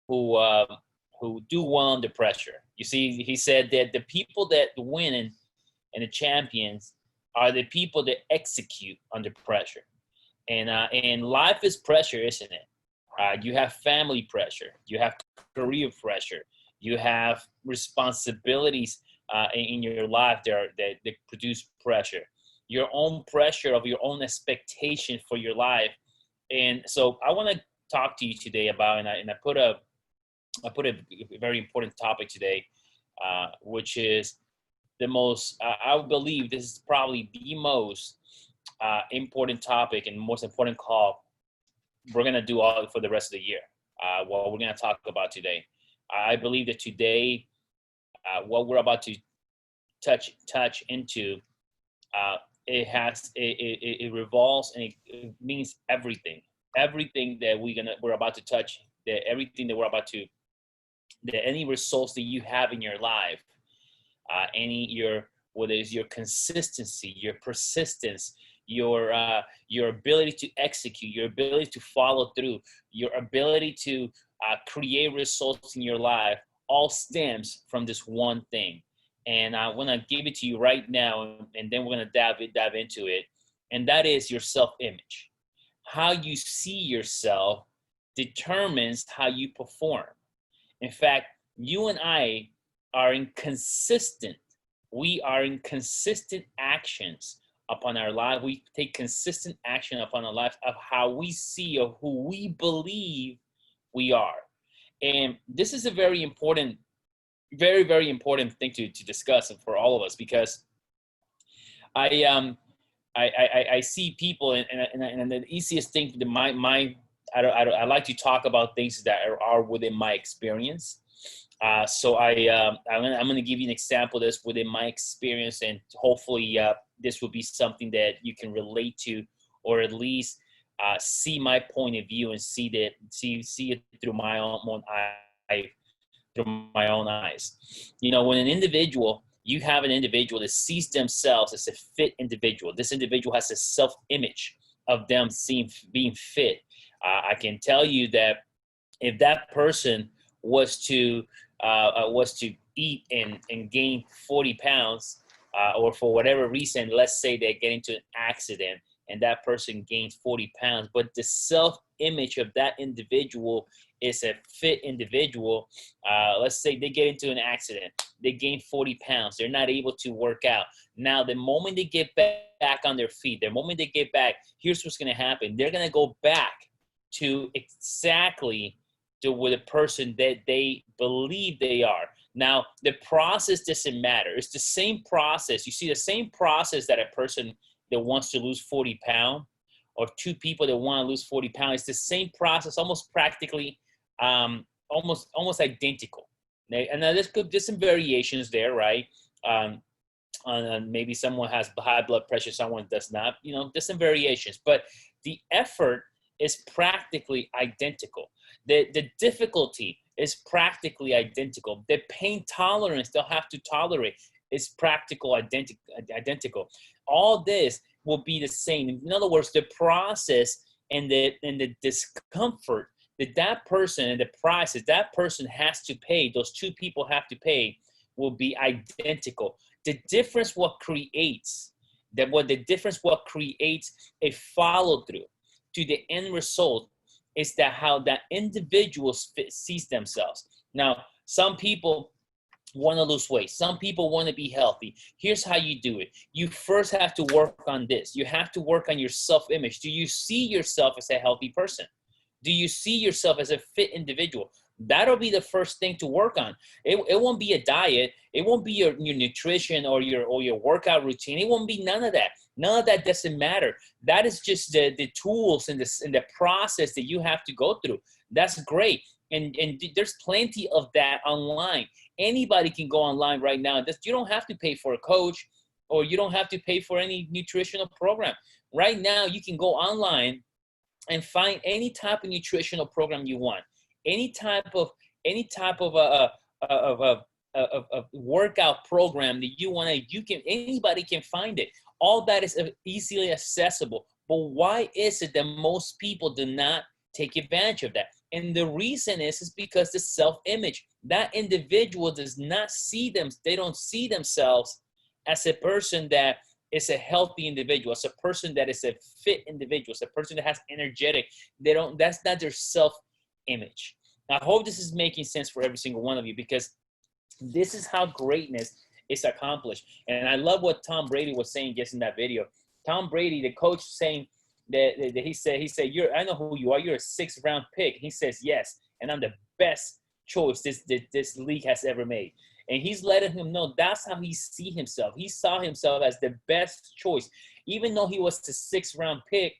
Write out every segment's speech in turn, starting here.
who do well under pressure. You see, he said that the people that win and the champions are the people that execute under pressure. And life is pressure, isn't it? You have family pressure, you have career pressure, you have responsibilities in your life that produce pressure. Your own pressure of your own expectation for your life. And so I want to talk to you today about, and I put a very important topic today, which is the most, I believe this is probably the most important topic and most important call we're going to do all for the rest of the year. What we're going to talk about today. I believe that today, what we're about to touch into, it revolves and it means everything that we're about to touch, that everything that we're about to, that any results that you have in your life, whether it's your consistency, your persistence, your ability to execute, your ability to follow through, your ability to create results in your life, all stems from this one thing. And I want to give it to you right now, and then we're going to dive into it. And that is your self-image. How you see yourself determines how you perform. In fact, you and I are inconsistent. We are inconsistent actions upon our life. We take consistent action upon our life of how we see or who we believe we are. And this is a very important, very, very important thing to discuss for all of us, because I see people, and the easiest thing to I like to talk about things that are within my experience. So I'm going to give you an example that's within my experience, and hopefully this will be something that you can relate to, or at least see my point of view and see it through my own eyes. You know, when you have an individual that sees themselves as a fit individual. This individual has a self-image of them being fit. I can tell you that if that person was to eat and gain 40 pounds, or for whatever reason, let's say they get into an accident and that person gains 40 pounds, but the self-image of that individual is a fit individual. Let's say they get into an accident, they gain 40 pounds, they're not able to work out. Now, the moment they get back on their feet, the moment they get back, here's what's going to happen. They're going to go back to exactly to with the person that they believe they are. Now, the process doesn't matter. It's the same process. You see, the same process that a person that wants to lose 40 pounds, or two people that want to lose 40 pounds, it's the same process, almost practically, almost identical. And now there's some variations there, right? Maybe someone has high blood pressure, someone does not. You know, there's some variations, but the effort is practically identical. The difficulty is practically identical. The pain tolerance they'll have to tolerate is identical. All this will be the same. In other words, the process and the discomfort that person and the prices that person has to pay, those two people have to pay, will be identical. The difference what creates a follow through to the end result is that how that individual sees themselves. Now, some people want to lose weight. Some people want to be healthy. Here's how you do it. You first have to work on this. You have to work on your self-image. Do you see yourself as a healthy person? Do you see yourself as a fit individual? That'll be the first thing to work on. It won't be a diet. It won't be your nutrition or your workout routine. It won't be none of that. None of that doesn't matter. That is just the tools and the process that you have to go through. That's great. And there's plenty of that online. Anybody can go online right now. You don't have to pay for a coach, or you don't have to pay for any nutritional program. Right now, you can go online and find any type of nutritional program you want. Any type of workout program that you want to, anybody can find it. All that is easily accessible. But why is it that most people do not take advantage of that? And the reason is because the self-image. That individual does not see them. They don't see themselves as a person that is a healthy individual, as a person that is a fit individual, as a person that has energetic. They don't. That's not their self-image. I hope this is making sense for every single one of you, because this is how greatness is accomplished. And I love what Tom Brady was saying just in that video. Tom Brady, the coach, saying that he said, I know who you are. You're a 6th round pick. He says, yes, and I'm the best choice this league has ever made. And he's letting him know that's how he see himself. He saw himself as the best choice. Even though he was the 6th round pick,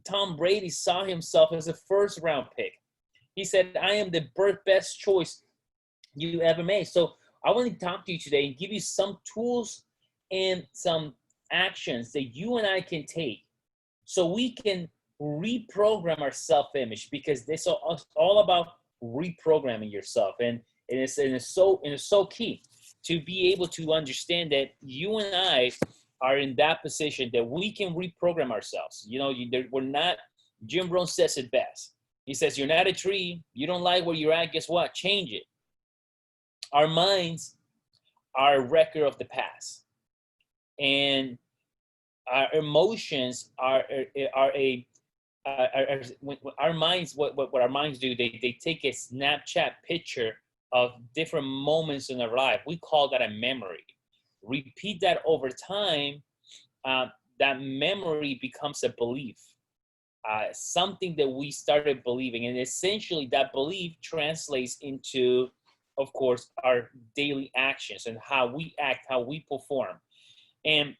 Tom Brady saw himself as a 1st round pick. He said, I am the best choice you ever made. So I want to talk to you today and give you some tools and some actions that you and I can take so we can reprogram our self-image, because this is all about reprogramming yourself. And it's so key to be able to understand that you and I are in that position that we can reprogram ourselves. You know, we're not, Jim Rohn says it best. He says, you're not a tree. You don't like where you're at. Guess what? Change it. Our minds are a record of the past. And our emotions are our minds, what our minds do, they take a Snapchat picture of different moments in our life. We call that a memory. Repeat that over time, that memory becomes a belief, something that we started believing. And essentially that belief translates into, of course, our daily actions and how we act, how we perform. And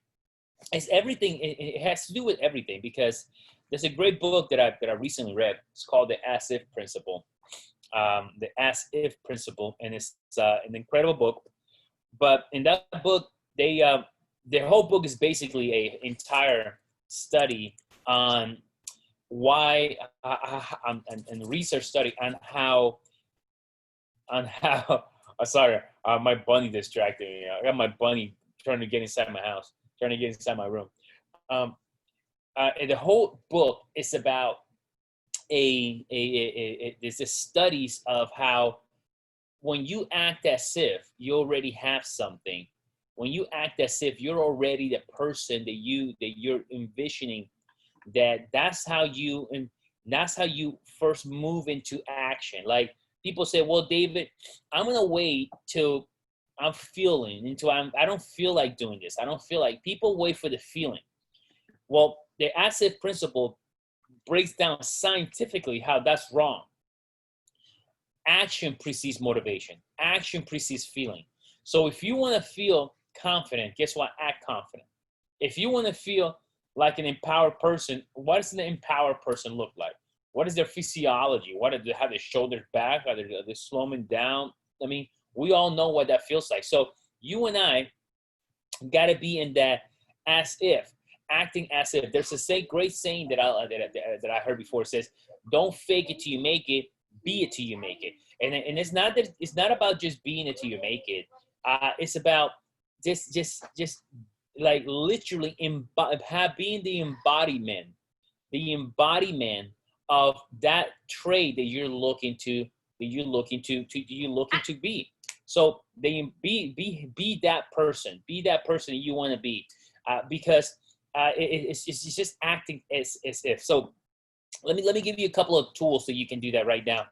it's everything. It has to do with everything, because there's a great book that I recently read. It's called The As If Principle. The As If Principle, and it's an incredible book. But in that book, the whole book is basically an entire study on why, and research study on how. Sorry, my bunny distracted me. I got my bunny trying to get inside my house, trying to get inside my room. And the whole book is about there's the studies of how when you act as if you already have something, when you act as if you're already the person that you're envisioning, that's how you first move into action. Like people say, well, David, I'm gonna wait till I'm feeling, until I don't feel like doing this. I don't feel like. People wait for the feeling. Well, the As If Principle breaks down scientifically how that's wrong. Action precedes motivation. Action precedes feeling. So if you want to feel confident, guess what? Act confident. If you want to feel like an empowered person, what does an empowered person look like? What is their physiology? What do they have? Their shoulders back? Are they slowing down? I mean, we all know what that feels like. So you and I got to be in that as if, acting as if. There's a great saying that I heard before. It says, "Don't fake it till you make it. Be it till you make it." And it's not about just being it till you make it. It's about just like literally being the embodiment of that trait that you're looking to be. So be that person. Be that person that you want to be, because it's just acting as if. So let me give you a couple of tools so you can do that right now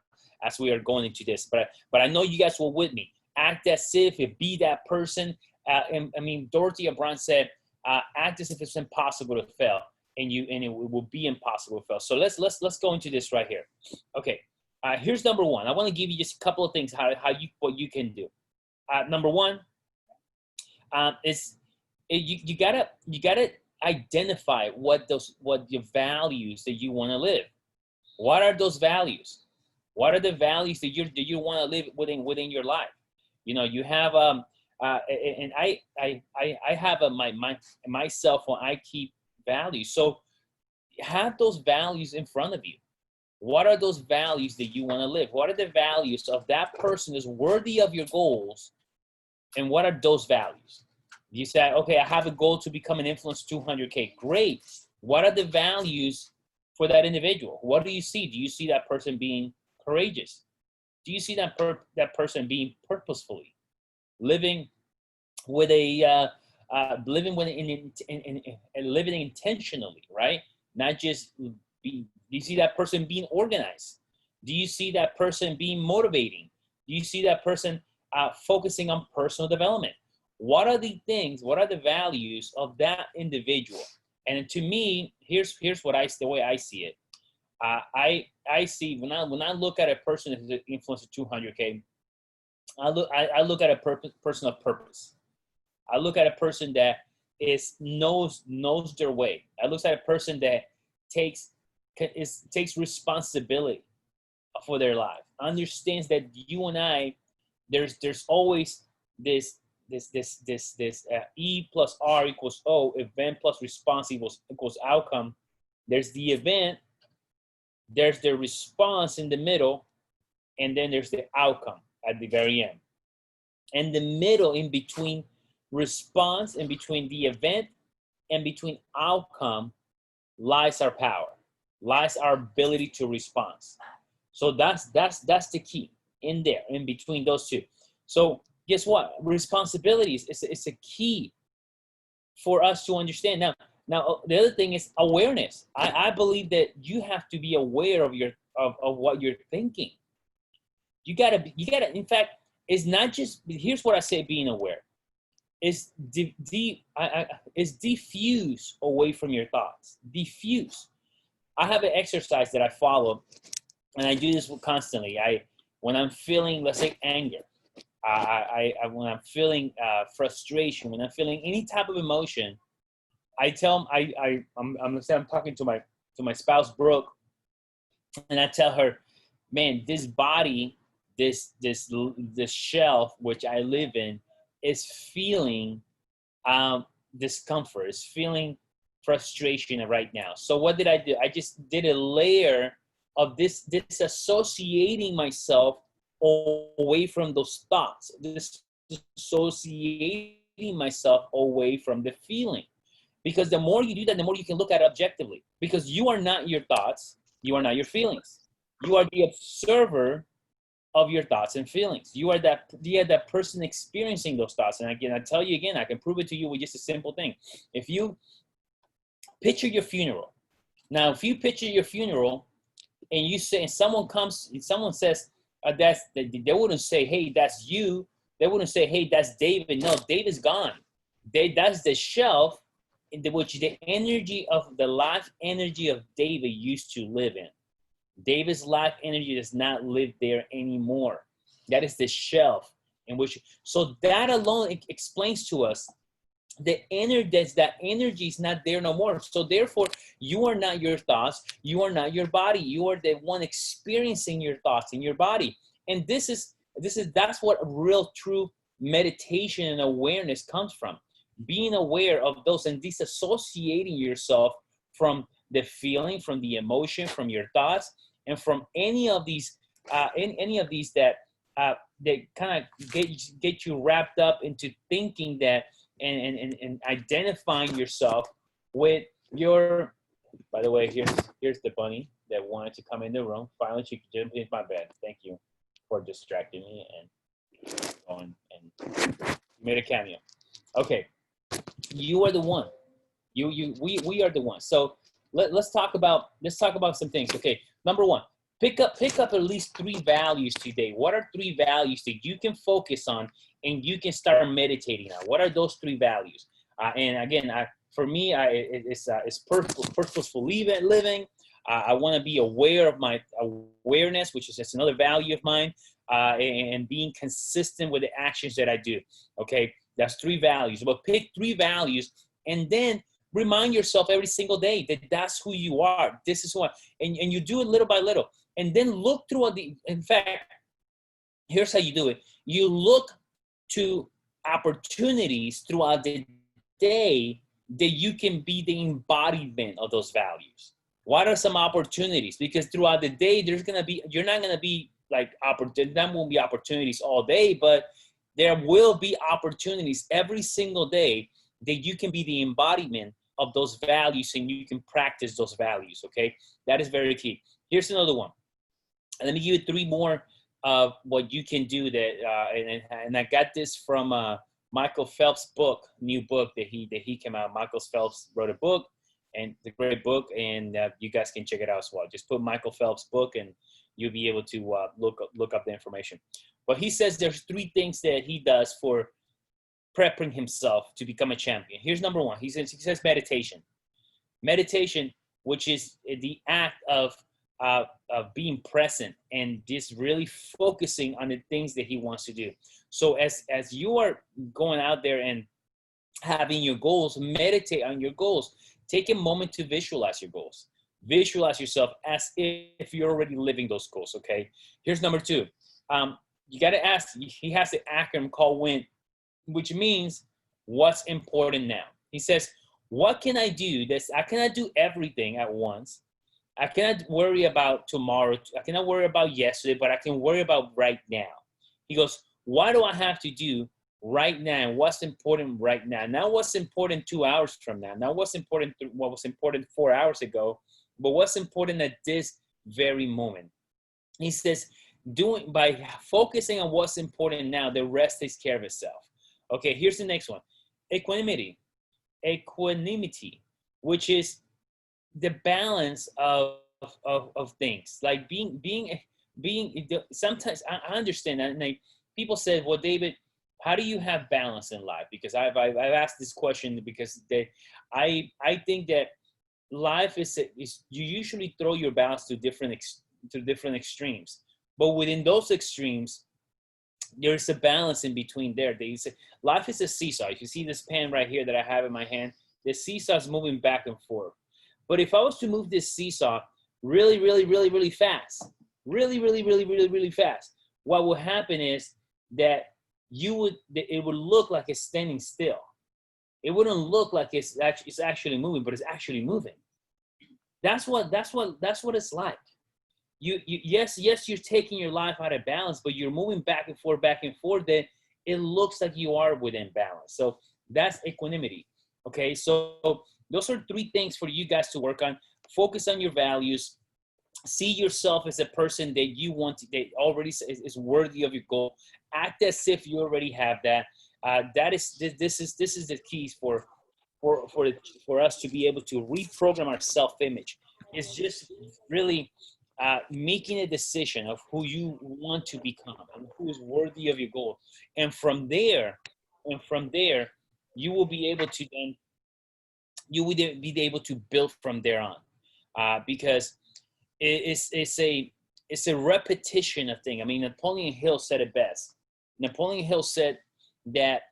as we are going into this. But I know you guys were with me. Act as if, be that person. And I mean, Dorothy Brown said, act as if it's impossible to fail, and it will be impossible to fail. So let's go into this right here. Okay. Here's number one. I want to give you just a couple of things what you can do. Number one is you gotta identify what your values that you want to live. What are those values? What are the values that you want to live within your life? You know, you have and I have my cell phone. I keep values. So have those values in front of you. What are those values that you want to live? What are the values of that person that's worthy of your goals? And what are those values? You say, okay, I have a goal to become an influencer 200K. Great. What are the values for that individual? What do you see? Do you see that person being courageous? Do you see that person being purposefully living with a living intentionally, right? Not just be. Do you see that person being organized? Do you see that person being motivating? Do you see that person focusing on personal development? What are the things? What are the values of that individual? And to me, here's what the way I see it. I see when I look at a person who's influenced 200K, I look at a person of purpose. I look at a person that knows their way. I look at a person that takes responsibility for their life. Understands that you and I, there's always this E plus R equals O, event plus response equals outcome. There's the event, there's the response in the middle, and then there's the outcome at the very end. And the middle, in between response, in between the event and between outcome, lies our power, lies our ability to respond. So that's the key in there, in between those two. So guess what? Responsibilities is a key for us to understand. Now the other thing is awareness. I believe that you have to be aware of what you're thinking. You gotta. In fact, it's not just. Here's what I say: being aware is diffuse away from your thoughts. Diffuse. I have an exercise that I follow, and I do this constantly. When I'm feeling, let's say, anger, when I'm feeling frustration, when I'm feeling any type of emotion, I tell I'm talking to my spouse Brooke, and I tell her, man, this body, this shelf which I live in, is feeling discomfort, is feeling frustration right now. So what did I do? I just did a layer of disassociating myself away from those thoughts, disassociating myself away from the feeling. Because the more you do that, the more you can look at it objectively. Because you are not your thoughts, you are not your feelings. You are the observer of your thoughts and feelings. You are that person experiencing those thoughts. And again, I tell you again, I can prove it to you with just a simple thing. If you picture your funeral. Now, if you picture your funeral and you say, and someone says, they wouldn't say, hey, that's you. They wouldn't say, hey, that's David. No, David's gone. That's the shelf in which the life energy of David used to live in. David's life energy does not live there anymore. That is the shelf in which, so that alone explains to us that energy is not there no more. So therefore, you are not your thoughts, you are not your body, you are the one experiencing your thoughts in your body. And that's what real true meditation and awareness comes from. Being aware of those and disassociating yourself from the feeling, from the emotion, from your thoughts, and from any of these that kind of get you wrapped up into thinking that and identifying yourself with your. By the way, here's the bunny that wanted to come in the room. Finally, she jumped into my bed. Thank you for distracting me and made a cameo. Okay, you are the one. We are the one. So let's talk about some things. Okay, number one, pick up at least 3 values today. What are 3 values that you can focus on and you can start meditating on? What are those 3 values? And again, for me, it's purposeful living. I want to be aware of my awareness, which is just another value of mine, and being consistent with the actions that I do. Okay, that's 3 values. But pick 3 values and then remind yourself every single day that that's who you are. This is who I am. And you do it little by little. And then look through in fact, here's how you do it. You look to opportunities throughout the day that you can be the embodiment of those values. What are some opportunities? Because throughout the day, you're not going to be like, there won't be opportunities all day, but there will be opportunities every single day that you can be the embodiment of those values and you can practice those values, okay? That is very key. Here's another one. And let me give you three more of what you can do that. And I got this from Michael Phelps' book, new book that he came out. Michael Phelps wrote a book, and it's a great book, and you guys can check it out as well. Just put Michael Phelps' book, and you'll be able to look up the information. But he says there's three things that he does for prepping himself to become a champion. Here's number one. He says meditation. Meditation, which is the act of being present and just really focusing on the things that he wants to do. So as you are going out there and having your goals, meditate on your goals. Take a moment to visualize your goals. Visualize yourself as if you're already living those goals. Okay. Here's number two. You got to ask. He has an acronym called WIN, which means what's important now. He says, what can I do? I cannot do everything at once. I cannot worry about tomorrow. I cannot worry about yesterday, but I can worry about right now. He goes, what do I have to do right now? What's important right now? Not what's important 2 hours from now. Not what's important, what was important 4 hours ago, but what's important at this very moment. He says, by focusing on what's important now, the rest takes care of itself. Okay, here's the next one. Equanimity, which is the balance of things. Like being sometimes I understand that, and people said, well, David, how do you have balance in life? Because I've asked this question because I think that life is you usually throw your balance to different extremes, but within those extremes there's a balance in between there. They say life is a seesaw. If you see this pen right here that I have in my hand, the seesaw is moving back and forth. But if I was to move this seesaw really, really, really, really fast, really, really, really, really, really fast, what will happen is that it would look like it's standing still. It wouldn't look like it's actually moving, but it's actually moving. That's what it's like. Yes, you're taking your life out of balance, but you're moving back and forth, then it looks like you are within balance. So that's equanimity. Okay, so those are three things for you guys to work on. Focus on your values. See yourself as a person that you want to, that already is worthy of your goal. Act as if you already have that. This is the keys for us to be able to reprogram our self-image. It's just really making a decision of who you want to become and who is worthy of your goal. And from there, you will be able to then be able to build from there on, because it's a repetition of things. I mean, Napoleon Hill said it best. Napoleon Hill said that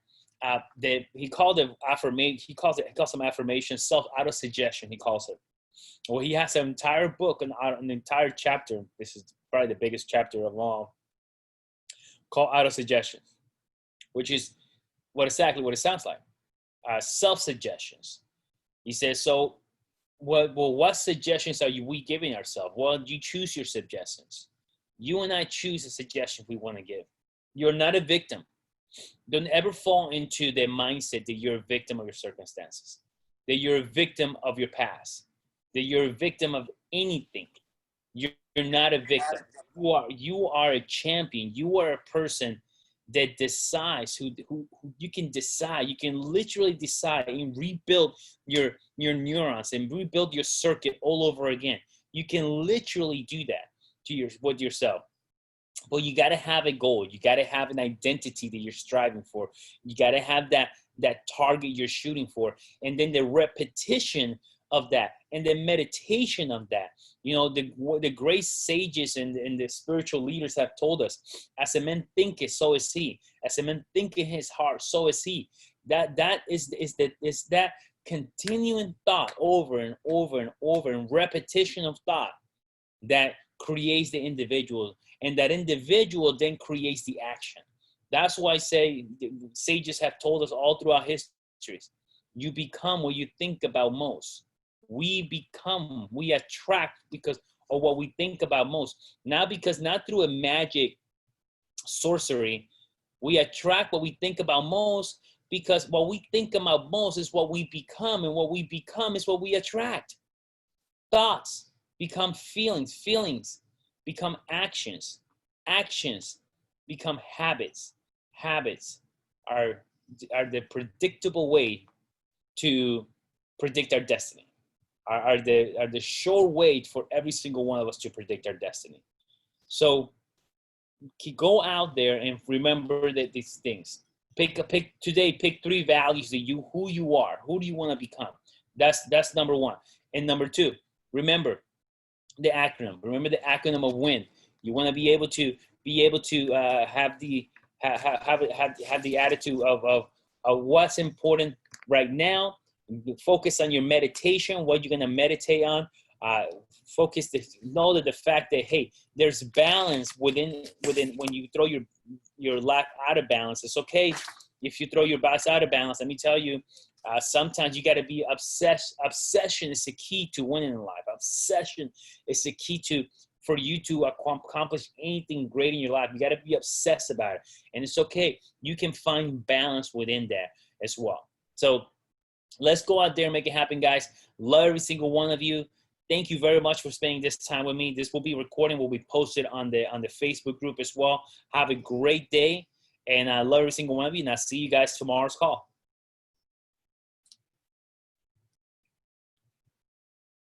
he called it affirmation. He calls them affirmations, self-auto-suggestion. He calls it. Well, he has an entire book, an entire chapter. This is probably the biggest chapter of all, called auto-suggestion, which is exactly what it sounds like. Self-suggestions. He says, so what suggestions are we giving ourselves? Well, you choose your suggestions. You and I choose the suggestions we want to give. You're not a victim. Don't ever fall into the mindset that you're a victim of your circumstances, that you're a victim of your past, that you're a victim of anything. You're not a victim. You are a champion. You are a person that decides who you can decide. You can literally decide and rebuild your neurons and rebuild your circuit all over again. You can literally do that with yourself. But you got to have a goal. You got to have an identity that you're striving for. You got to have that target you're shooting for, and then the repetition of that, and the meditation of that. You know, the great sages and the spiritual leaders have told us, as a man thinketh, so is he. As a man thinketh in his heart, so is he. That is that continuing thought over and over and over, and repetition of thought that creates the individual, and that individual then creates the action. That's why I say sages have told us all throughout histories, you become what you think about most. We attract because of what we think about most. Not through a magic sorcery. We attract what we think about most, because what we think about most is what we become, and what we become is what we attract. Thoughts become feelings. Feelings become actions. Actions become habits. Habits are the predictable way to predict our destiny. Are the sure way for every single one of us to predict our destiny. So go out there and remember that these things. Pick today. Pick 3 values that who you are. Who do you want to become? That's number 1. And number 2, remember the acronym. Remember the acronym of WIN. You want to be able to have the attitude of what's important right now. Focus on your meditation. What you're gonna meditate on. Know that the fact that, hey, there's balance within when you throw your life out of balance. It's okay if you throw your life out of balance. Let me tell you, sometimes you got to be obsessed. Obsession is the key to winning in life. Obsession is the key for you to accomplish anything great in your life. You got to be obsessed about it, and it's okay. You can find balance within that as well. So let's go out there and make it happen, guys. Love every single one of you. Thank you very much for spending this time with me. This will be recording, will be posted on the Facebook group as well. Have a great day, and I love every single one of you, and I'll see you guys tomorrow's call.